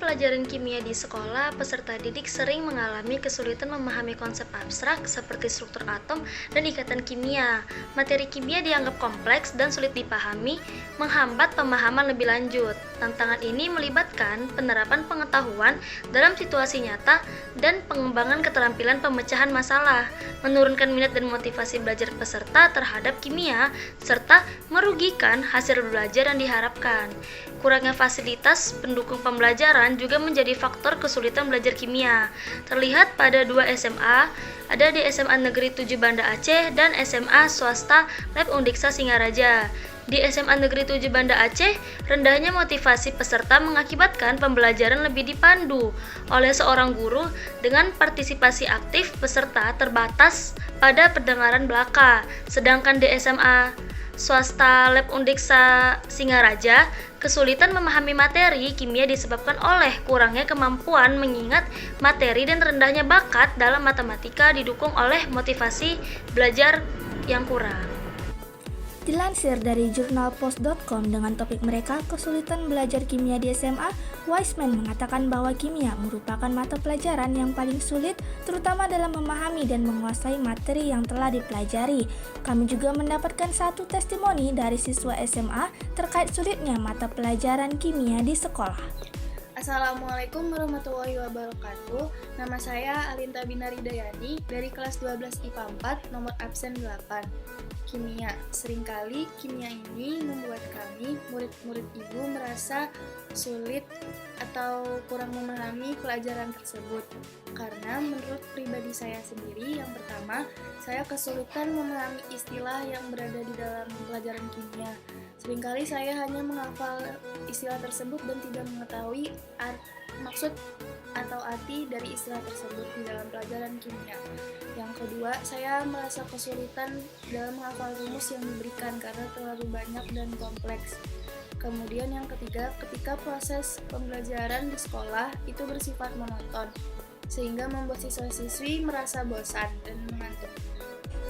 pelajaran kimia di sekolah, peserta didik sering mengalami kesulitan memahami konsep abstrak seperti struktur atom dan ikatan kimia. Materi kimia dianggap kompleks dan sulit dipahami, menghambat pemahaman lebih lanjut. Tantangan ini melibatkan penerapan pengetahuan dalam situasi nyata dan pengembangan keterampilan pemecahan masalah, menurunkan minat dan motivasi belajar peserta terhadap kimia, serta merugikan hasil belajar yang diharapkan. Kurangnya fasilitas pendukung pembelajaran juga menjadi faktor kesulitan belajar kimia. Terlihat pada dua SMA, ada di SMA Negeri 7 Banda Aceh dan SMA swasta Lab Undiksa Singaraja. Di SMA Negeri 7 Banda Aceh, rendahnya motivasi peserta mengakibatkan pembelajaran lebih dipandu oleh seorang guru dengan partisipasi aktif peserta terbatas pada pendengaran belaka. Sedangkan di SMA swasta Lab Undiksa Singaraja, kesulitan memahami materi kimia disebabkan oleh kurangnya kemampuan mengingat materi dan rendahnya bakat dalam matematika didukung oleh motivasi belajar yang kurang. Dilansir dari jurnalpost.com dengan topik mereka kesulitan belajar kimia di SMA, Wiseman mengatakan bahwa kimia merupakan mata pelajaran yang paling sulit terutama dalam memahami dan menguasai materi yang telah dipelajari. Kami juga mendapatkan satu testimoni dari siswa SMA terkait sulitnya mata pelajaran kimia di sekolah. Assalamualaikum warahmatullahi wabarakatuh. Nama saya Alinta Binari Dayani dari kelas 12 IPA 4, nomor absen 8. Kimia. Seringkali kimia ini membuat kami, murid-murid ibu, merasa sulit atau kurang memahami pelajaran tersebut. Karena menurut pribadi saya sendiri, yang pertama, saya kesulitan memahami istilah yang berada di dalam pelajaran kimia. Seringkali saya hanya menghafal istilah tersebut dan tidak mengetahui maksud atau arti dari istilah tersebut di dalam pelajaran kimia. Yang kedua, saya merasa kesulitan dalam menghafal rumus yang diberikan karena terlalu banyak dan kompleks. Kemudian yang ketiga, ketika proses pembelajaran di sekolah itu bersifat monoton, sehingga membuat siswa-siswi merasa bosan dan mengantuk.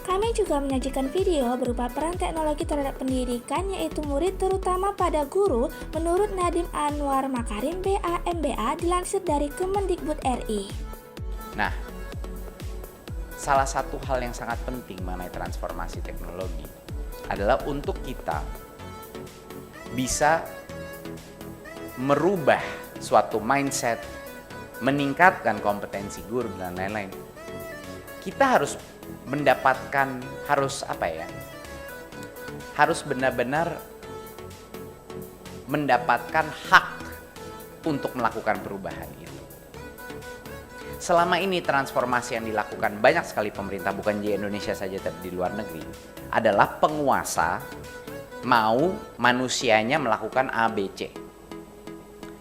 Kami juga menyajikan video berupa peran teknologi terhadap pendidikan yaitu murid terutama pada guru menurut Nadiem Anwar Makarim BA dilansir dari Kemendikbud RI. Nah, salah satu hal yang sangat penting mengenai transformasi teknologi adalah untuk kita bisa merubah suatu mindset, meningkatkan kompetensi guru dan lain-lain. Kita harus harus benar-benar mendapatkan hak untuk melakukan perubahan itu. Selama ini transformasi yang dilakukan banyak sekali pemerintah, bukan di Indonesia saja tapi di luar negeri, adalah penguasa mau manusianya melakukan A, B, C.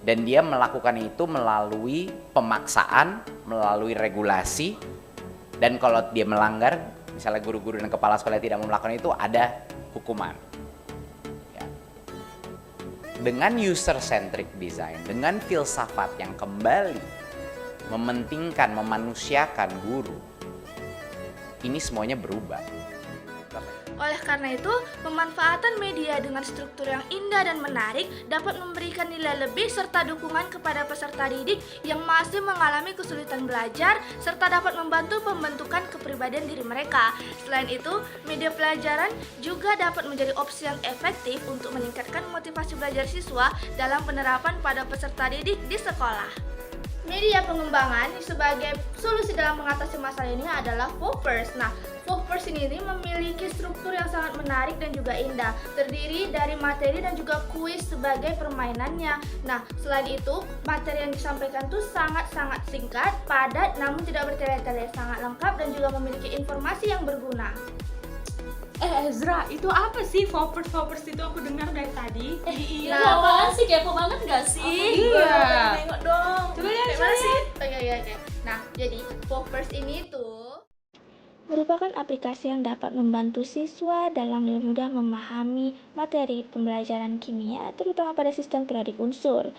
Dan dia melakukan itu melalui pemaksaan, melalui regulasi. Dan kalau dia melanggar, misalnya guru-guru dan kepala sekolah tidak mau melakukan itu, ada hukuman. Ya. Dengan user-centric design, dengan filsafat yang kembali mementingkan, memanusiakan guru, ini semuanya berubah. Oleh karena itu, pemanfaatan media dengan struktur yang indah dan menarik dapat memberikan nilai lebih serta dukungan kepada peserta didik yang masih mengalami kesulitan belajar serta dapat membantu pembentukan kepribadian diri mereka. Selain itu, media pelajaran juga dapat menjadi opsi yang efektif untuk meningkatkan motivasi belajar siswa dalam penerapan pada peserta didik di sekolah. Media pengembangan sebagai solusi dalam mengatasi masalah ini adalah Fofers. Nah, Fofers ini memiliki struktur yang sangat menarik dan juga indah, terdiri dari materi dan juga kuis sebagai permainannya. Nah, selain itu, materi yang disampaikan itu sangat-sangat singkat, padat, namun tidak bertele-tele, sangat lengkap dan juga memiliki informasi yang berguna. Ezra, itu apa sih Fopers itu aku dengar dari tadi? Iya, apaan sih? Kepo banget gak sih? Iya. Nengok dong. Coba lihat, Gimana sih? Oke. Nah, jadi Fopers ini tuh merupakan aplikasi yang dapat membantu siswa dalam lebih mudah memahami materi pembelajaran kimia, terutama pada sistem periodik unsur.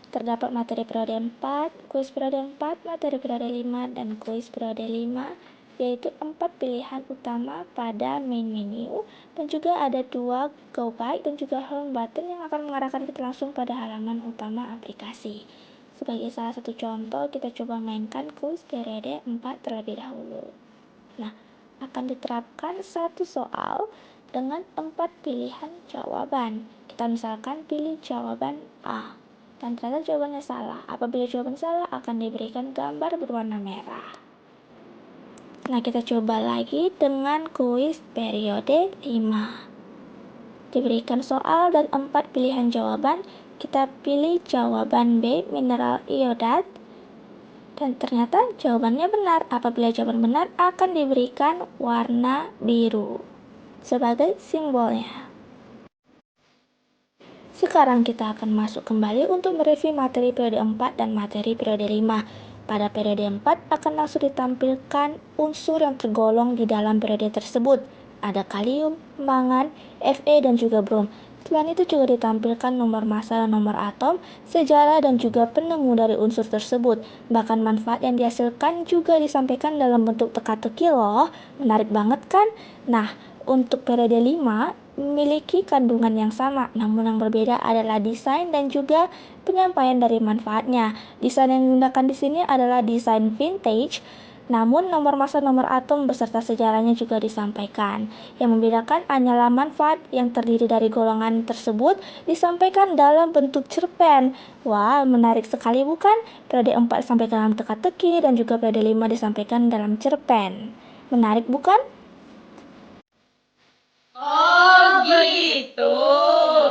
Terdapat materi periode 4, kuis periode 4, materi periode 5, dan kuis periode 5, yaitu 4 pilihan utama pada main menu, dan juga ada 2 go guide dan juga home button yang akan mengarahkan kita langsung pada halaman utama aplikasi. Sebagai salah satu contoh, kita coba mainkan kuis periode 4 terlebih dahulu. Nah, akan diterapkan satu soal dengan 4 pilihan jawaban. Kita misalkan pilih jawaban A, dan ternyata jawabannya salah. Apabila jawaban salah, akan diberikan gambar berwarna merah. Nah, kita coba lagi dengan kuis periode 5. Diberikan soal dan 4 pilihan jawaban, kita pilih jawaban B, mineral iodat, dan ternyata jawabannya benar. Apabila jawaban benar, akan diberikan warna biru sebagai simbolnya. Sekarang kita akan masuk kembali untuk mereview materi periode 4 dan materi periode 5. Pada periode 4 akan langsung ditampilkan unsur yang tergolong di dalam periode tersebut. Ada kalium, mangan, Fe, dan juga brom. Selain itu juga ditampilkan nomor massa dan nomor atom, sejarah dan juga penemu dari unsur tersebut. Bahkan manfaat yang dihasilkan juga disampaikan dalam bentuk teka-teki loh. Menarik banget kan? Nah, untuk periode 5 memiliki kandungan yang sama, namun yang berbeda adalah desain dan juga penyampaian dari manfaatnya. Desain yang digunakan di sini adalah desain vintage, namun nomor massa, nomor atom beserta sejarahnya juga disampaikan. Yang membedakan hanyalah manfaat yang terdiri dari golongan tersebut disampaikan dalam bentuk cerpen. Wah, menarik sekali bukan? Periode 4 disampaikan dalam teka-teki dan juga periode 5 disampaikan dalam cerpen. Menarik bukan? Oh gitu.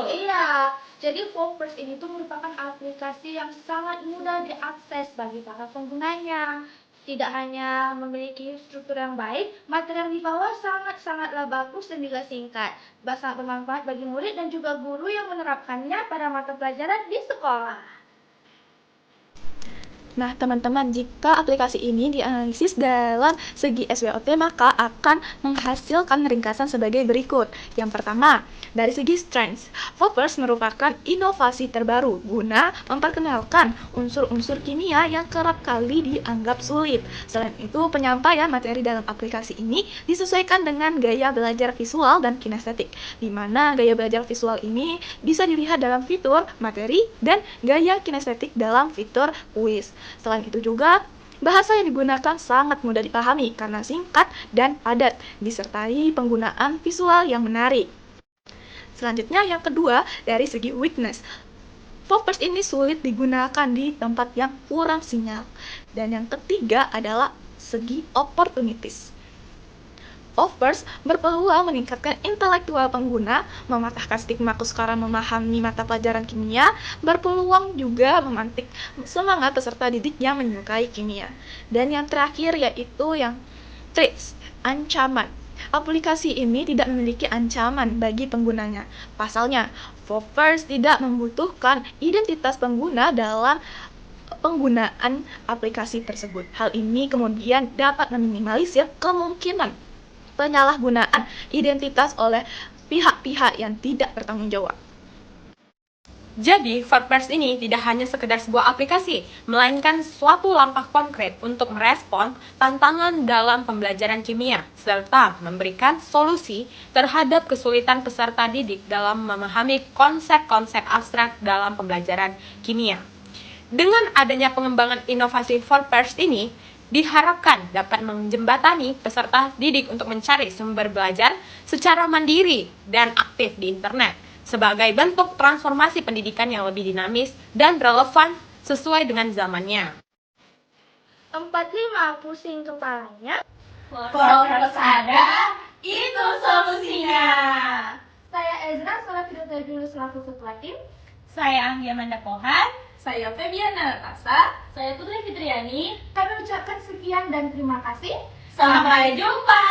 Iya, jadi Vopers ini tuh merupakan aplikasi yang sangat mudah diakses bagi para penggunanya. Tidak hanya memiliki struktur yang baik, materi yang dibawa sangat-sangatlah bagus dan juga singkat. Sangat bermanfaat bagi murid dan juga guru yang menerapkannya pada mata pelajaran di sekolah. Nah, teman-teman, jika aplikasi ini dianalisis dalam segi SWOT, maka akan menghasilkan ringkasan sebagai berikut. Yang pertama, dari segi strengths, Vopers merupakan inovasi terbaru guna memperkenalkan unsur-unsur kimia yang kerap kali dianggap sulit. Selain itu, penyampaian materi dalam aplikasi ini disesuaikan dengan gaya belajar visual dan kinestetik, di mana gaya belajar visual ini bisa dilihat dalam fitur materi dan gaya kinestetik dalam fitur kuis. Selain itu juga, bahasa yang digunakan sangat mudah dipahami karena singkat dan padat, disertai penggunaan visual yang menarik. Selanjutnya, yang kedua, dari segi weakness. Vopers ini sulit digunakan di tempat yang kurang sinyal. Dan yang ketiga adalah segi opportunities. Vopers berpeluang meningkatkan intelektual pengguna, mematahkan stigma kesukaran memahami mata pelajaran kimia, berpeluang juga memantik semangat peserta didik yang menyukai kimia. Dan yang terakhir yaitu yang threats, ancaman. Aplikasi ini tidak memiliki ancaman bagi penggunanya. Pasalnya, Vopers tidak membutuhkan identitas pengguna dalam penggunaan aplikasi tersebut. Hal ini kemudian dapat meminimalisir kemungkinan penyalahgunaan identitas oleh pihak-pihak yang tidak bertanggung jawab. Jadi, Vopers ini tidak hanya sekedar sebuah aplikasi, melainkan suatu langkah konkret untuk merespon tantangan dalam pembelajaran kimia, serta memberikan solusi terhadap kesulitan peserta didik dalam memahami konsep-konsep abstrak dalam pembelajaran kimia. Dengan adanya pengembangan inovasi Vopers ini, diharapkan dapat menjembatani peserta didik untuk mencari sumber belajar secara mandiri dan aktif di internet sebagai bentuk transformasi pendidikan yang lebih dinamis dan relevan sesuai dengan zamannya. 45 pusing kepalanya. Vopers ada, itu solusinya. Saya Ezra, sekolah Fidelity Jurus selaku ketua tim. Saya Anggia Mandapohan. Saya Febiana Natasa. Saya Putri Fitriani. Kami ucapkan sekian dan terima kasih. Sampai jumpa.